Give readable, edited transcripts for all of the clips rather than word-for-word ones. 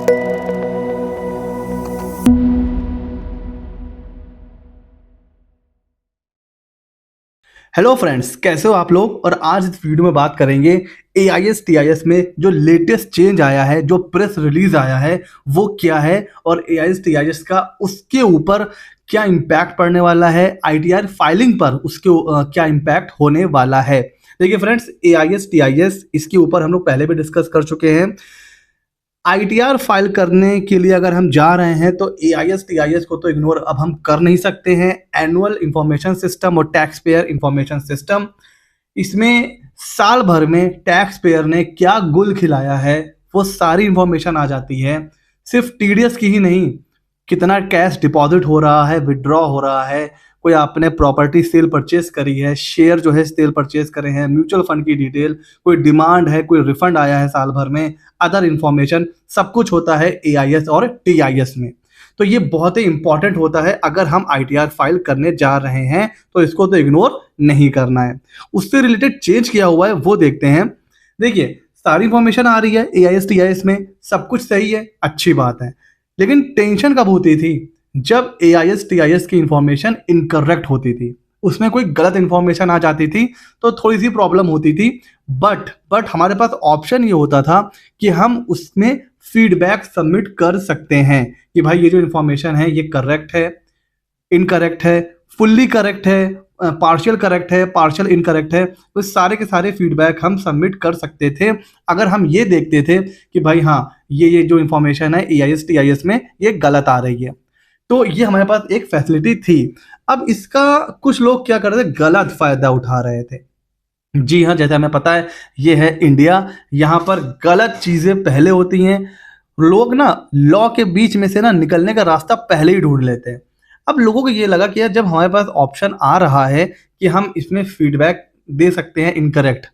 Hello friends, कैसे हो आप लोग। और आज इस वीडियो में बात करेंगे एआईएस टीआईएस में जो लेटेस्ट चेंज आया है, जो प्रेस रिलीज आया है वो क्या है, और एआईएस टीआईएस का उसके ऊपर क्या इम्पैक्ट पड़ने वाला है, आईटीआर फाइलिंग पर उसके क्या इम्पैक्ट होने वाला है। देखिए फ्रेंड्स, एआईएस टीआईएस इसके ऊपर हम लोग पहले भी डिस्कस कर चुके हैं। आईटीआर फाइल करने के लिए अगर हम जा रहे हैं तो एआईएस टीआईएस को तो इग्नोर अब हम कर नहीं सकते हैं। एनुअल इंफॉर्मेशन सिस्टम और टैक्स पेयर इंफॉर्मेशन सिस्टम, इसमें साल भर में टैक्स पेयर ने क्या गुल खिलाया है वो सारी इंफॉर्मेशन आ जाती है। सिर्फ टीडीएस की ही नहीं, कितना कैश डिपॉजिट हो रहा है, विड्रॉ हो रहा है, कोई आपने प्रॉपर्टी सेल परचेज करी है, शेयर जो है सेल परचेज करे हैं, म्यूचुअल फंड की डिटेल, कोई डिमांड है, कोई रिफंड आया है साल भर में, अदर इन्फॉर्मेशन, सब कुछ होता है एआईएस और टीआईएस में। तो ये बहुत ही इंपॉर्टेंट होता है। अगर हम आईटीआर फाइल करने जा रहे हैं तो इसको तो इग्नोर नहीं करना है। उससे रिलेटेड चेंज किया हुआ है वो देखते हैं। देखिए, सारी इंफॉर्मेशन आ रही है एआईएस टीआईएस में, सब कुछ सही है, अच्छी बात है। लेकिन टेंशन कब होती थी? जब एआईएस टीआईएस की इंफॉर्मेशन इनकरेक्ट होती थी, उसमें कोई गलत इंफॉर्मेशन आ जाती थी तो थोड़ी सी प्रॉब्लम होती थी। बट हमारे पास ऑप्शन ये होता था कि हम उसमें फीडबैक सबमिट कर सकते हैं कि भाई ये जो इंफॉर्मेशन है ये करेक्ट है, इनकरेक्ट है, फुल्ली करेक्ट है, पार्शियल करेक्ट है, पार्शियल इनकरेक्ट है। तो सारे के सारे फीडबैक हम सबमिट कर सकते थे अगर हम ये देखते थे कि भाई हाँ, ये जो इंफॉर्मेशन है एआईएस टीआईएस में ये गलत आ रही है। तो ये हमारे पास एक फैसिलिटी थी। अब इसका कुछ लोग क्या कर रहे थे, गलत फायदा उठा रहे थे। जी हाँ, जैसे हमें पता है ये है इंडिया, यहाँ पर गलत चीजें पहले होती हैं। लोग ना लॉ के बीच में से ना निकलने का रास्ता पहले ही ढूंढ लेते हैं। अब लोगों को ये लगा कि यार, जब हमारे पास ऑप्शन आ रहा है कि हम इसमें फीडबैक दे सकते हैं इनकरेक्ट,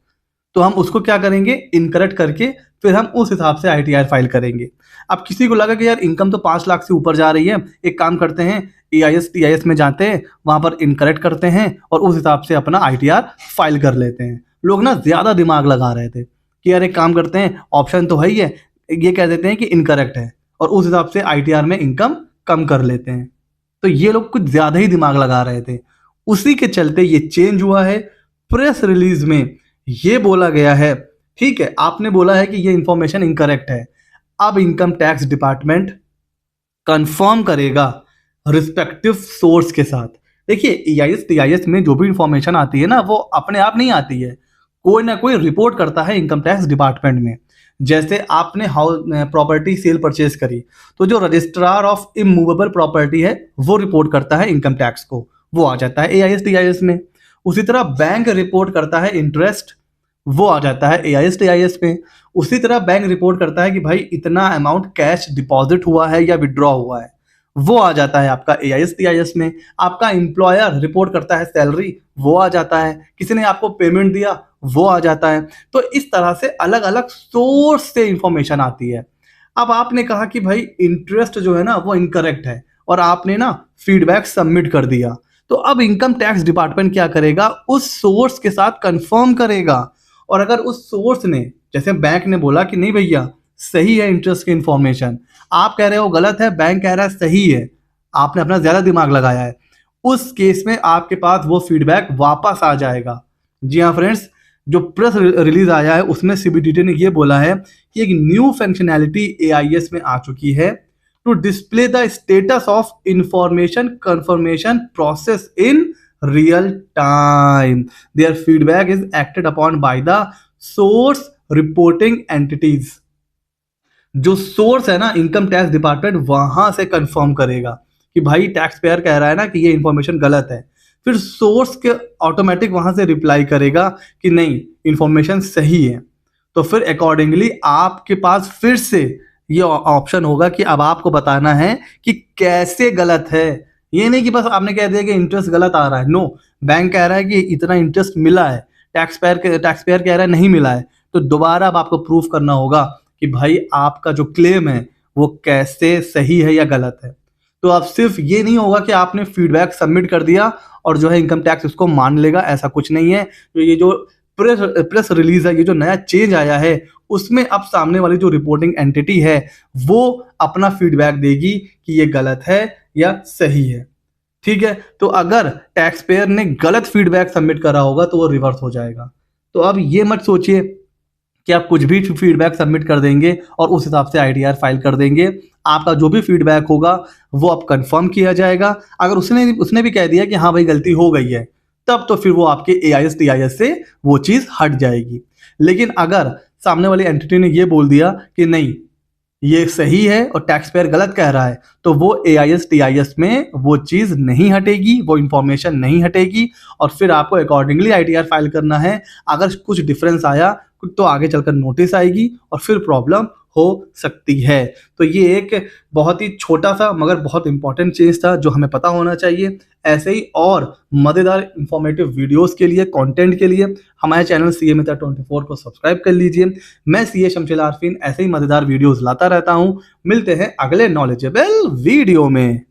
तो हम उसको क्या करेंगे, इनकरेक्ट करके फिर हम उस हिसाब से आईटीआर फाइल करेंगे। अब किसी को लगा कि यार इनकम तो 5 लाख से ऊपर जा रही है, एक काम करते हैं एआईएस टीआईएस में जाते हैं, वहां पर इनकरेक्ट करते हैं और उस हिसाब से अपना आईटीआर फाइल कर लेते हैं। लोग ना ज्यादा दिमाग लगा रहे थे कि यार एक काम करते हैं, ऑप्शन तो है ही है, ये कह देते हैं कि इनकरेक्ट है और उस हिसाब से आईटीआर में इनकम कम कर लेते हैं। तो ये लोग कुछ ज्यादा ही दिमाग लगा रहे थे। उसी के चलते ये चेंज हुआ है। प्रेस रिलीज में ये बोला गया है, ठीक है, आपने बोला है कि ये इंफॉर्मेशन इनकरेक्ट है, अब इनकम टैक्स डिपार्टमेंट कंफर्म करेगा रिस्पेक्टिव सोर्स के साथ। देखिए, एआईएस टीआईएस में जो भी इंफॉर्मेशन आती है ना, वो अपने आप नहीं आती है, कोई ना कोई रिपोर्ट करता है इनकम टैक्स डिपार्टमेंट में। जैसे आपने हाउस प्रॉपर्टी सेल परचेज करी, तो जो रजिस्ट्रार ऑफ इमूवेबल प्रॉपर्टी है वो रिपोर्ट करता है इनकम टैक्स को, वो आ जाता है एआईएस टीआईएस में। उसी तरह बैंक रिपोर्ट करता है इंटरेस्ट, वो आ जाता है एआईएस टीआईएस में। उसी तरह बैंक रिपोर्ट करता है कि भाई इतना अमाउंट कैश डिपॉजिट हुआ है या विड्रॉ हुआ है, वो आ जाता है आपका एआईएस टीआईएस में। आपका एम्प्लॉयर रिपोर्ट करता है सैलरी, वो आ जाता है। किसी ने आपको पेमेंट दिया, वो आ जाता है। तो इस तरह से अलग अलग सोर्स से इंफॉर्मेशन आती है। अब आपने कहा कि भाई इंटरेस्ट जो है ना वो इनकरेक्ट है और आपने ना फीडबैक सबमिट कर दिया, तो अब इनकम टैक्स डिपार्टमेंट क्या करेगा, उस सोर्स के साथ कंफर्म करेगा। और अगर उस सोर्स ने, जैसे बैंक ने बोला कि नहीं भैया सही है इंटरेस्ट की इंफॉर्मेशन, आप कह रहे हो गलत है, बैंक कह रहा है सही है, आपने अपना ज्यादा दिमाग लगाया है, उस केस में आपके पास वो फीडबैक वापस आ जाएगा। जी हाँ फ्रेंड्स, जो प्रेस रिलीज आया है उसमें सीबीडीटी ने ये बोला है कि एक न्यू फंक्शनैलिटी एआईएस में आ चुकी है to display the status of information confirmation process in real time. There feedback is acted upon by the source reporting entities. जो सोर्स है ना इनकम टैक्स डिपार्टमेंट, वहां से कंफर्म करेगा कि भाई टैक्स पेयर कह रहा है ना कि ये इंफॉर्मेशन गलत है, फिर सोर्स के ऑटोमेटिक वहां से रिप्लाई करेगा कि नहीं इंफॉर्मेशन सही है। तो फिर अकॉर्डिंगली आपके पास फिर से ये ऑप्शन होगा कि अब आपको बताना है कि कैसे गलत है। ये नहीं कि बस आपने कह दिया कि इंटरेस्ट गलत आ रहा है, नो, बैंक कह रहा है कि इतना इंटरेस्ट मिला है, टैक्स पेयर कह रहा है नहीं मिला है, तो दोबारा अब आपको प्रूफ करना होगा कि भाई आपका जो क्लेम है वो कैसे सही है या गलत है। तो अब सिर्फ ये नहीं होगा कि आपने फीडबैक सबमिट कर दिया और जो है इनकम टैक्स उसको मान लेगा, ऐसा कुछ नहीं है। तो ये जो प्रेस रिलीज है, ये जो नया चेंज आया है उसमें अब सामने वाली जो रिपोर्टिंग एंटिटी है वो अपना फीडबैक देगी कि ये गलत है या सही है। ठीक है, तो अगर टैक्स पेयर ने गलत फीडबैक सबमिट करा होगा तो वो रिवर्स हो जाएगा। तो अब ये मत सोचिए कि आप कुछ भी फीडबैक सबमिट कर देंगे और उस हिसाब से आईटीआर फाइल कर देंगे। आपका जो भी फीडबैक होगा वो अब कंफर्म किया जाएगा। अगर उसने उसने भी कह दिया कि हाँ भाई गलती हो गई है, तब तो फिर वो आपके एआईएस टीआईएस से वो चीज़ हट जाएगी। लेकिन अगर सामने वाली एंटिटी ने ये बोल दिया कि नहीं ये सही है और टैक्स पेयर गलत कह रहा है, तो वो एआईएस टीआईएस में वो चीज़ नहीं हटेगी, वो इंफॉर्मेशन नहीं हटेगी और फिर आपको अकॉर्डिंगली आईटीआर फाइल करना है। अगर कुछ डिफरेंस आया तो आगे चलकर नोटिस आएगी और फिर प्रॉब्लम हो सकती है। तो ये एक बहुत ही छोटा सा मगर बहुत इंपॉर्टेंट चीज़ था जो हमें पता होना चाहिए। ऐसे ही और मज़ेदार इंफॉर्मेटिव वीडियोस के लिए, कंटेंट के लिए हमारे चैनल सीए मित्र 24 को सब्सक्राइब कर लीजिए। मैं सीए शमशेल आरफीन ऐसे ही मज़ेदार वीडियोस लाता रहता हूँ। मिलते हैं अगले नॉलेजेबल वीडियो में।